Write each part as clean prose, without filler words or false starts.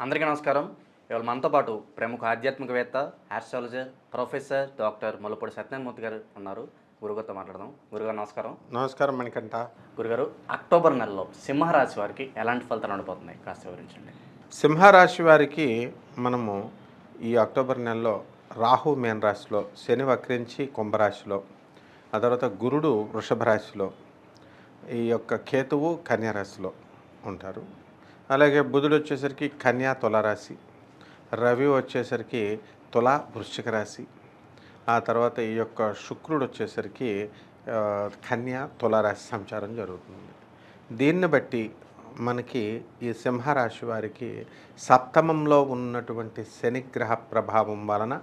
అందరికీ నమస్కారం. ఇవాళ మనతో పాటు ప్రముఖ ఆధ్యాత్మికవేత్త, astrologer, professor doctor Mullapudi Satyanarayana Murthy గారు ఉన్నారు. గురుగారితో మాట్లాడదాం. గురుగారు నమస్కారం. నమస్కారం మణికంఠ. గురుగారు, అక్టోబర్ నెలలో సింహరాశి వారికి ఎలాంటి ఫలితాలు ఉండబోతున్నాయి కాస్త వివరించండి. సింహరాశి వారికి మనము ఈ అక్టోబర్ నెలలో రాహు మీన రాశిలో, శని వక్రించి కుంభరాశిలో, ఆ తర్వాత గురుడు వృషభ రాశిలో, ఈ యొక్క కేతువు కన్యా రాశిలో ఉంటారు. అలాగే బుధుడు వచ్చేసరికి కన్యా తులారాశి, రవి వచ్చేసరికి తుల వృశ్చిక రాశి, ఆ తర్వాత ఈ యొక్క శుక్రుడు వచ్చేసరికి కన్యా తులారాశి సంచారం జరుగుతుంది. దీన్ని బట్టి మనకి ఈ సింహరాశి వారికి సప్తమంలో ఉన్నటువంటి శనిగ్రహ ప్రభావం వలన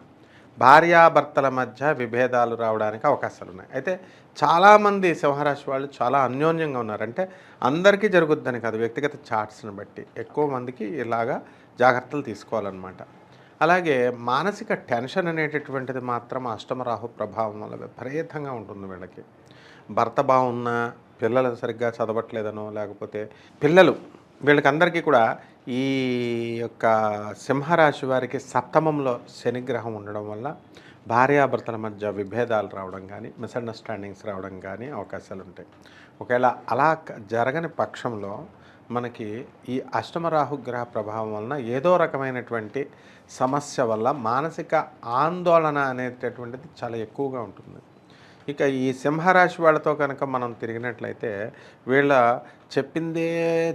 భార్యాభర్తల మధ్య విభేదాలు రావడానికి అవకాశాలు ఉన్నాయి. అయితే చాలామంది సింహరాశి వాళ్ళు చాలా అన్యోన్యంగా ఉన్నారు. అంటే అందరికీ జరుగుద్దని కాదు, వ్యక్తిగత చార్ట్స్ని బట్టి ఎక్కువ మందికి ఇలాగా జాగ్రత్తలు తీసుకోవాలన్నమాట. అలాగే మానసిక టెన్షన్ అనేటటువంటిది మాత్రం అష్టమ రాహు ప్రభావం వల్ల విపరీతంగా ఉంటుంది వీళ్ళకి. భర్త బాగున్నా పిల్లలు సరిగ్గా చదవట్లేదనో, లేకపోతే పిల్లలు వీళ్ళకందరికీ కూడా ఈ యొక్క సింహరాశి వారికి సప్తమంలో శనిగ్రహం ఉండడం వల్ల భార్యాభర్తల మధ్య విభేదాలు రావడం కానీ, మిస్అండర్స్టాండింగ్స్ రావడం కానీ అవకాశాలు ఉంటాయి. ఒకవేళ అలా జరగని పక్షంలో మనకి ఈ అష్టమ రాహుగ్రహ ప్రభావం వలన ఏదో రకమైనటువంటి సమస్య వల్ల మానసిక ఆందోళన అనేటటువంటిది చాలా ఎక్కువగా ఉంటుంది. ఇక ఈ సింహరాశి వాళ్ళతో కనుక మనం తిరిగినట్లయితే వీళ్ళ చెప్పిందే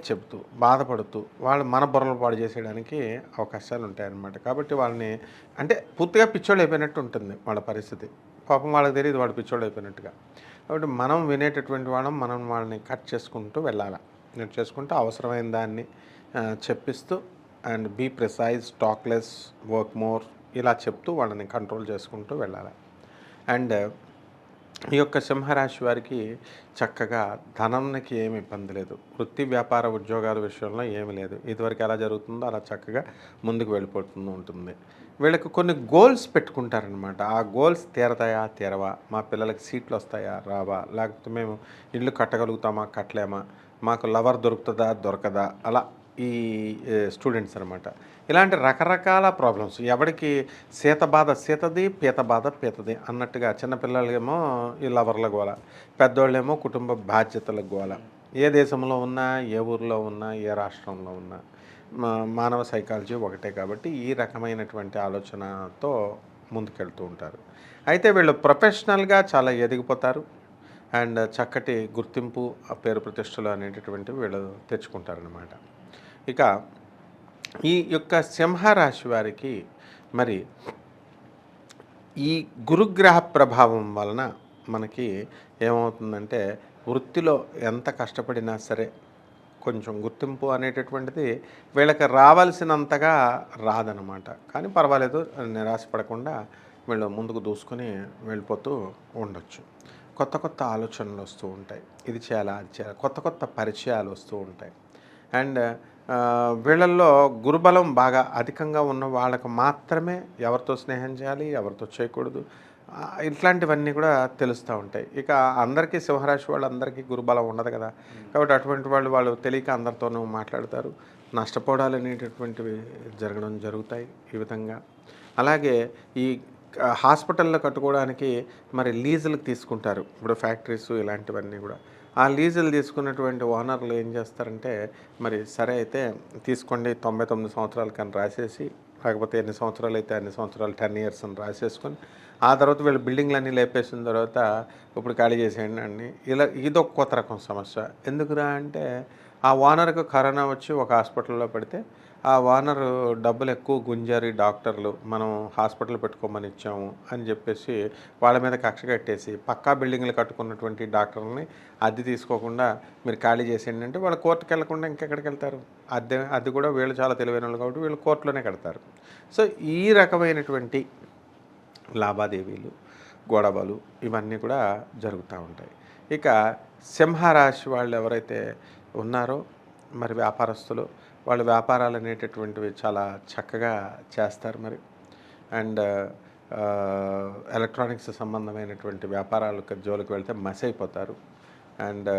చెబుతూ బాధపడుతూ వాళ్ళు మన బుర్రలు పాడు చేసేయడానికి అవకాశాలు ఉంటాయన్నమాట. కాబట్టి వాళ్ళని అంటే పూర్తిగా పిచ్చోళ్ళు అయిపోయినట్టు ఉంటుంది వాళ్ళ పరిస్థితి. పాపం వాళ్ళకి తెలియదు వాడు పిచ్చోళ్ళు అయిపోయినట్టుగా. కాబట్టి మనం వినేటటువంటి మనం వాళ్ళని కట్ చేసుకుంటూ వెళ్ళాలి. కట్ చేసుకుంటూ అవసరమైన దాన్ని చెప్పిస్తూ and be precise, talk less, work more ఇలా చెప్తూ వాళ్ళని కంట్రోల్ చేసుకుంటూ వెళ్ళాలి. అండ్ ఈ యొక్క సింహరాశి వారికి చక్కగా ధనానికి ఏమి ఇబ్బంది లేదు. వృత్తి వ్యాపార ఉద్యోగాల విషయంలో ఏమి లేదు. ఇదివరకు ఎలా జరుగుతుందో అలా చక్కగా ముందుకు వెళ్ళిపోతూ ఉంటుంది. వీళ్ళకి కొన్ని గోల్స్ పెట్టుకుంటారనమాట. ఆ గోల్స్ తీరతాయా తీరవా, మా పిల్లలకి సీట్లు వస్తాయా రావా, లేకపోతే మేము ఇల్లు కట్టగలుగుతామా కట్టలేమా, మాకు లవర్ దొరుకుతుందా దొరకదా, అలా ఈ స్టూడెంట్స్ అనమాట. ఇలాంటి రకరకాల ప్రాబ్లమ్స్. ఎవరికి సీత బాధ సీతది, పీత బాధ పీతది అన్నట్టుగా చిన్నపిల్లలేమో ఈ లవర్ల గోల, పెద్దోళ్ళేమో కుటుంబ బాధ్యతల గోల. ఏ దేశంలో ఉన్నా, ఏ ఊరిలో ఉన్నా, ఏ రాష్ట్రంలో ఉన్నా మానవ సైకాలజీ ఒకటే. కాబట్టి ఈ రకమైనటువంటి ఆలోచనతో ముందుకెళ్తూ ఉంటారు. అయితే వీళ్ళు ప్రొఫెషనల్గా చాలా ఎదిగిపోతారు. అండ్ చక్కటి గుర్తింపు, పేరు ప్రతిష్టలు అనేటటువంటివి వీళ్ళు తెచ్చుకుంటారనమాట. ఇక ఈ యొక్క సింహరాశి వారికి మరి ఈ గురుగ్రహ ప్రభావం వలన మనకి ఏమవుతుందంటే వృత్తిలో ఎంత కష్టపడినా సరే కొంచెం గుర్తింపు అనేటటువంటిది వీళ్ళకి రావాల్సినంతగా రాదనమాట. కానీ పర్వాలేదు, నిరాశపడకుండా వీళ్ళు ముందుకు దూసుకొని వెళ్ళిపోతూ ఉండొచ్చు. కొత్త కొత్త ఆలోచనలు వస్తూ ఉంటాయి. ఇది చేయాలా అది చేయాలి, కొత్త కొత్త పరిచయాలు వస్తూ ఉంటాయి. అండ్ వీళ్ళల్లో గురుబలం బాగా అధికంగా ఉన్న వాళ్ళకు మాత్రమే ఎవరితో స్నేహం చేయాలి, ఎవరితో చేయకూడదు, ఇట్లాంటివన్నీ కూడా తెలుస్తూ ఉంటాయి. ఇక అందరికీ సింహరాశి వాళ్ళందరికీ గురుబలం ఉండదు కదా. కాబట్టి అటువంటి వాళ్ళు తెలియక అందరితోనూ మాట్లాడతారు. నష్టపోవడాలు అనేటటువంటివి జరగడం జరుగుతాయి ఈ విధంగా. అలాగే ఈ హాస్పిటల్లో కట్టుకోవడానికి మరి లీజులకు తీసుకుంటారు. ఇప్పుడు ఫ్యాక్టరీస్ ఇలాంటివన్నీ కూడా ఆ లీజులు తీసుకున్నటువంటి ఓనర్లు ఏం చేస్తారంటే మరి సరే అయితే తీసుకోండి 99 సంవత్సరాలు కానీ రాసేసి, లేకపోతే ఎన్ని సంవత్సరాలు అయితే అన్ని సంవత్సరాలు 10 ఇయర్స్ అని రాసేసుకొని ఆ తర్వాత వీళ్ళు బిల్డింగ్లన్నీ లేపేసిన తర్వాత ఇప్పుడు ఖాళీ చేసేయండి అండి. ఇలా ఇదొక కొత్త రకం సమస్య. ఎందుకురా అంటే ఆ ఓనర్కు కరోనా వచ్చి ఒక హాస్పిటల్లో పెడితే ఆ ఓనరు డబ్బులు ఎక్కువ గుంజారు డాక్టర్లు, మనం హాస్పిటల్ పెట్టుకోమని ఇచ్చాము అని చెప్పేసి వాళ్ళ మీద కక్ష కట్టేసి పక్కా బిల్డింగ్లు కట్టుకున్నటువంటి డాక్టర్లని అద్దె తీసుకోకుండా మీరు ఖాళీ చేసేయండి అంటే వాళ్ళు కోర్టుకు వెళ్లకుండా ఇంకెక్కడికి వెళ్తారు. అది కూడా వీళ్ళు చాలా తెలివైన వాళ్ళు కాబట్టి వీళ్ళు కోర్టులోనే కడతారు. సో ఈ రకమైనటువంటి లావాదేవీలు, గొడవలు ఇవన్నీ కూడా జరుగుతూ ఉంటాయి. ఇక సింహరాశి వాళ్ళు ఎవరైతే ఉన్నారో మరి వ్యాపారస్తులు, వాళ్ళ వ్యాపారాలు అనేటటువంటివి చాలా చక్కగా చేస్తారు మరి. అండ్ ఎలక్ట్రానిక్స్ సంబంధమైనటువంటి వ్యాపారాలకు జోలికి వెళ్తే మస్ అయిపోతారు. అండ్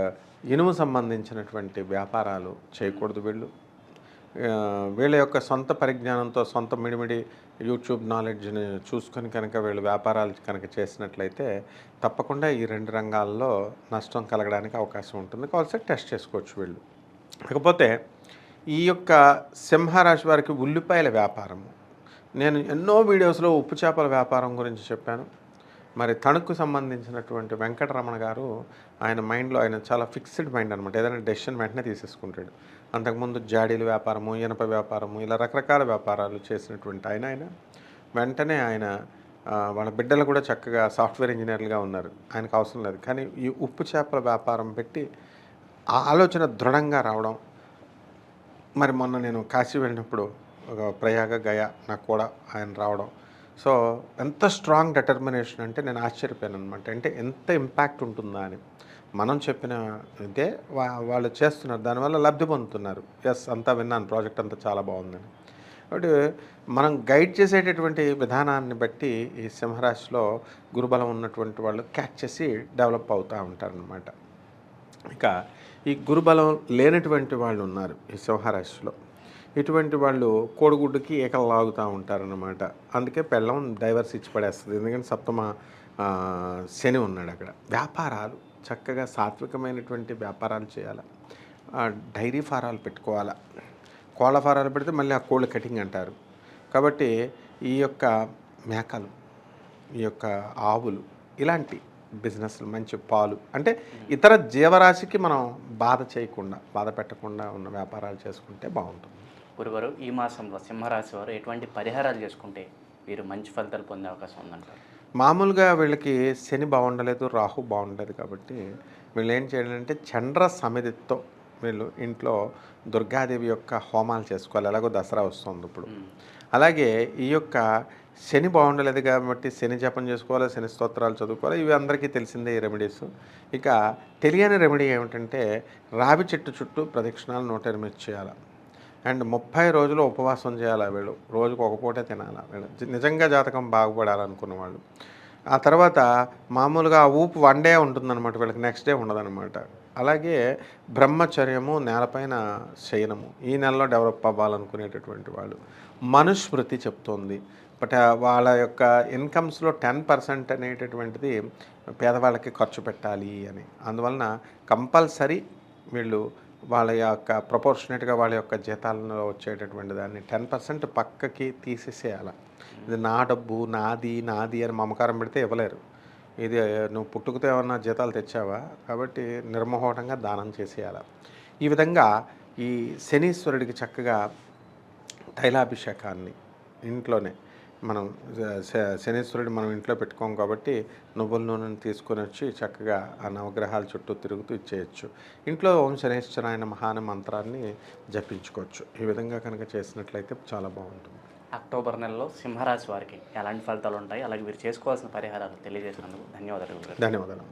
ఇనుము సంబంధించినటువంటి వ్యాపారాలు చేయకూడదు వీళ్ళు. వీళ్ళ యొక్క సొంత పరిజ్ఞానంతో సొంత మిడిమిడి యూట్యూబ్ నాలెడ్జ్ని చూసుకొని కనుక వీళ్ళు వ్యాపారాలు కనుక చేసినట్లయితే తప్పకుండా ఈ 2 రంగాల్లో నష్టం కలగడానికి అవకాశం ఉంటుంది. కావాల్సి టెస్ట్ చేసుకోవచ్చు వీళ్ళు. కాకపోతే ఈ యొక్క సింహరాశి వారికి ఉల్లిపాయల వ్యాపారము, నేను ఎన్నో వీడియోస్లో ఉప్పు చేపల వ్యాపారం గురించి చెప్పాను. మరి తణుకు సంబంధించినటువంటి వెంకటరమణ గారు ఆయన మైండ్లో ఆయన చాలా ఫిక్స్డ్ మైండ్ అనమాట. ఏదైనా డెసిషన్ వెంటనే తీసేసుకుంటాడు. అంతకుముందు జాడీల వ్యాపారము, ఇనప వ్యాపారము, ఇలా రకరకాల వ్యాపారాలు చేసినటువంటి ఆయన వెంటనే వాళ్ళ బిడ్డలు కూడా చక్కగా సాఫ్ట్వేర్ ఇంజనీర్లుగా ఉన్నారు. ఆయనకు అవసరం లేదు. కానీ ఈ ఉప్పు చేపల వ్యాపారం పెట్టి ఆ ఆలోచన దృఢంగా రావడం. మరి మొన్న నేను కాశీ వెళ్ళినప్పుడు ఒక ప్రయాగ గయ నాకు కూడా ఆయన రావడం. సో ఎంత స్ట్రాంగ్ డిటర్మినేషన్ అంటే నేను ఆశ్చర్యపోయాను అనమాట. అంటే ఎంత ఇంపాక్ట్ ఉంటుందా అని. మనం చెప్పిన ఇదే వాళ్ళు చేస్తున్నారు, దానివల్ల లబ్ధి పొందుతున్నారు. ఎస్, అంతా విన్నాను, ప్రాజెక్ట్ అంతా చాలా బాగుందని. కాబట్టి మనం గైడ్ చేసేటటువంటి విధానాన్ని బట్టి ఈ సింహరాశిలో గురుబలం ఉన్నటువంటి వాళ్ళు క్యాచ్ చేసి డెవలప్ అవుతూ ఉంటారనమాట. ఇక ఈ గురుబలం లేనటువంటి వాళ్ళు ఉన్నారు ఈ సింహరాశిలో. ఇటువంటి వాళ్ళు కోడిగుడ్డుకి ఏకలు లాగుతూ ఉంటారనమాట. అందుకే పెళ్ళం డైవర్స్ ఇచ్చి పడేస్తుంది. ఎందుకంటే సప్తమ శని ఉన్నాడు అక్కడ. వ్యాపారాలు చక్కగా సాత్వికమైనటువంటి వ్యాపారాలు చేయాలి. డైరీ ఫారాలు పెట్టుకోవాలా. కోళ్ళ ఫారాలు పెడితే మళ్ళీ ఆ కోళ్ళ కటింగ్ అంటారు. కాబట్టి ఈ యొక్క మేకలు, ఈ యొక్క ఆవులు, ఇలాంటి బిజినెస్లు, మంచి పాలు, అంటే ఇతర జీవరాశికి మనం బాధ పెట్టకుండా ఉన్న వ్యాపారాలు చేసుకుంటే బాగుంటుంది. గురువారు ఈ మాసంలో సింహరాశి వారు ఎటువంటి పరిహారాలు చేసుకుంటే వీరు మంచి ఫలితాలు పొందే అవకాశం ఉందంటారు? మామూలుగా వీళ్ళకి శని బాగుండలేదు, రాహు బాగుండలేదు. కాబట్టి వీళ్ళు ఏం చేయాలంటే చండ్ర సమితితో వీళ్ళు ఇంట్లో దుర్గాదేవి యొక్క హోమాలు చేసుకోవాలి. ఎలాగో దసరా వస్తుంది ఇప్పుడు. అలాగే ఈ యొక్క శని బాగుండలేదు కాబట్టి శని జపం చేసుకోవాలి, శని స్తోత్రాలు చదువుకోవాలి. ఇవి అందరికీ తెలిసిందే ఈ రెమెడీస్. ఇక తెలియని రెమెడీ ఏమిటంటే రావి చెట్టు చుట్టూ ప్రదక్షిణాలు 108 చేయాలి. అండ్ 30 రోజులు ఉపవాసం చేయాలి. వీళ్ళు రోజుకు ఒక పూటే తినాలి. వీళ్ళు నిజంగా జాతకం బాగుపడాలనుకున్న వాళ్ళు. ఆ తర్వాత మామూలుగా ఆ ఊపు 1 డే ఉంటుందన్నమాట వీళ్ళకి, నెక్స్ట్ డే ఉండదన్నమాట. అలాగే బ్రహ్మచర్యము, నేలపైన శయనము ఈ నెలలో డెవలప్ అవ్వాలనుకునేటటువంటి వాళ్ళు. మనుస్మృతి చెప్తోంది. బట్ వాళ్ళ యొక్క ఇన్కమ్స్లో 10% అనేటటువంటిది పేదవాళ్ళకి ఖర్చు పెట్టాలి అని. అందువలన కంపల్సరీ వీళ్ళు వాళ్ళ యొక్క ప్రపోర్షనేట్గా వాళ్ళ యొక్క జీతాలలో వచ్చేటటువంటి దాన్ని 10% పక్కకి తీసేసేయాలి. ఇది నా డబ్బు, నాది అని మమకారం పెడితే ఇవ్వలేరు. ఇది నువ్వు పుట్టుకతో ఏమన్నా జీతాలు తెచ్చావా, కాబట్టి నిర్మోహటంగా దానం చేసేయాలి. ఈ విధంగా ఈ శనీశ్వరుడికి చక్కగా తైలాభిషేకాన్ని ఇంట్లోనే మనం శనీశ్వరుడు మనం ఇంట్లో పెట్టుకోం కాబట్టి నువ్వుల నూనెను తీసుకొని వచ్చి చక్కగా ఆ నవగ్రహాల చుట్టూ తిరుగుతూ ఇచ్చేయచ్చు. ఇంట్లో ఓం శనేశ్వరాయ నమః అనే మంత్రాన్ని జపించుకోవచ్చు. ఈ విధంగా కనుక చేసినట్లయితే చాలా బాగుంటుంది. అక్టోబర్ నెలలో సింహరాశి వారికి ఎలాంటి ఫలితాలు ఉంటాయి, అలాగే వీరు చేసుకోవాల్సిన పరిహారాలు తెలియజేసినందుకు ధన్యవాదాలు. ధన్యవాదాలు.